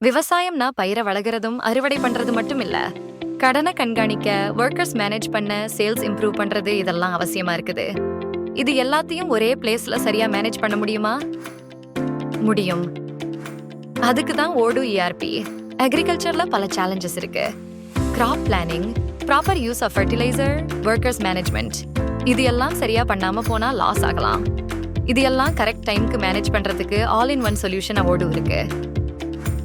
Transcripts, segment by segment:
விவசாயம்னா பயிரை வளர்க்கறதும் அறுவடை பண்றது மட்டும் இல்ல. கடனை கண்காணிக்க, ஒர்க்கர்ஸ் மேனேஜ் பண்ண, சேல்ஸ் இம்ப்ரூவ் பண்றது இதெல்லாம் அவசியமா இருக்குது. இது எல்லாத்தையும் ஒரே பிளேஸ்ல சரியா மேனேஜ் பண்ண முடியுமா? முடியும். அதுக்கு தான் ஓடு ERP. அக்ரிகல்ச்சர்ல பல சேலஞ்சஸ் இருக்கு. Crop planning, proper use of fertilizer, workers management, இது எல்லாம் சரியா பண்ணாம போனா லாஸ் ஆகலாம். இது எல்லாம் கரெக்ட் டைம்க்கு மேனேஜ் பண்றதுக்கு ஆல் இன் ஒன் சொல்யூஷன் ஓடு இருக்கு.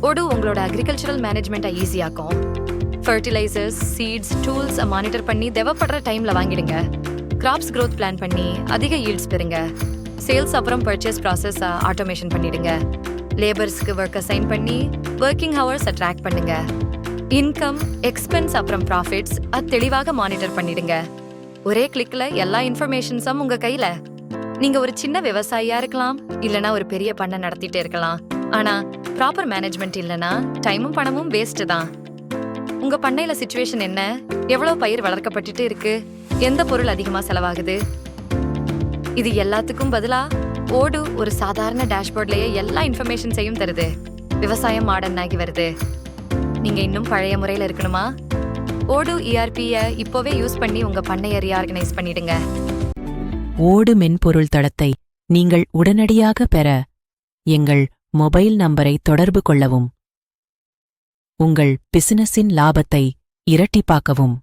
ஓடு உங்களோட அக்ரிகல்ச்சரல் மேனேஜ்மெண்ட்டை ஈஸியாக்கும். ஃபர்டிலைசர்ஸ், சீட்ஸ், டூல்ஸ் மானிட்டர் பண்ணி தேவைப்படுற டைம்ல வாங்கிடுங்க. கிராப்ஸ் growth பிளான் பண்ணி அதிக ஈல்ட்ஸ் பெறுங்க. சேல்ஸ் அப்புறம் பர்ச்சேஸ் ப்ராசஸ் ஆட்டோமேஷன் பண்ணிடுங்க. லேபர்ஸ்க்கு ஒர்க் அசைன் பண்ணி ஒர்க்கிங் ஹவர்ஸ் ட்ராக் பண்ணுங்க. இன்கம், எக்ஸ்பென்ஸ் அப்புறம் ப்ராஃபிட்ஸ் தெளிவாக மானிட்டர் பண்ணிடுங்க. ஒரே கிளிக்ல எல்லா இன்ஃபர்மேஷன்ஸும் உங்க கையில. நீங்க ஒரு சின்ன விவசாயியா இருக்கலாம், இல்லனா ஒரு பெரிய பண்ணை நடத்திட்டே இருக்கலாம். ஆனா ப்ராப்பர் மேனேஜ்மெண்ட் இல்லனா டைமும் பணமும் வேஸ்ட் தான். உங்க பண்ணையில சிச்சுவேஷன் என்ன? எவ்வளவு பயிர் வளர்க்கப்பட்டுட்டு இருக்கு? எந்த பொருள் அதிகமா செலவாகுது? இது எல்லாத்துக்கும் பதிலா ஓடு ஒரு சாதாரண டேஷ்போர்ட்லயே எல்லா இன்ஃபர்மேஷன்ஸையும் தருது. விவசாயம் மாடர்ன் ஆகி வருது. நீங்க இன்னும் பழைய முறையில இருக்கணுமா? ஓடு ERP-ய இப்போவே யூஸ் பண்ணி உங்க பண்ணையை ரீஆர்கனைஸ் பண்ணிடுங்க. ஓடு மென்பொருள் தளத்தை நீங்கள் உடனடியாக பெற எங்கள் மொபைல் நம்பரை தொடர்பு கொள்ளவும். உங்கள் பிசினஸின் லாபத்தை இரட்டிப்பாக்கவும்.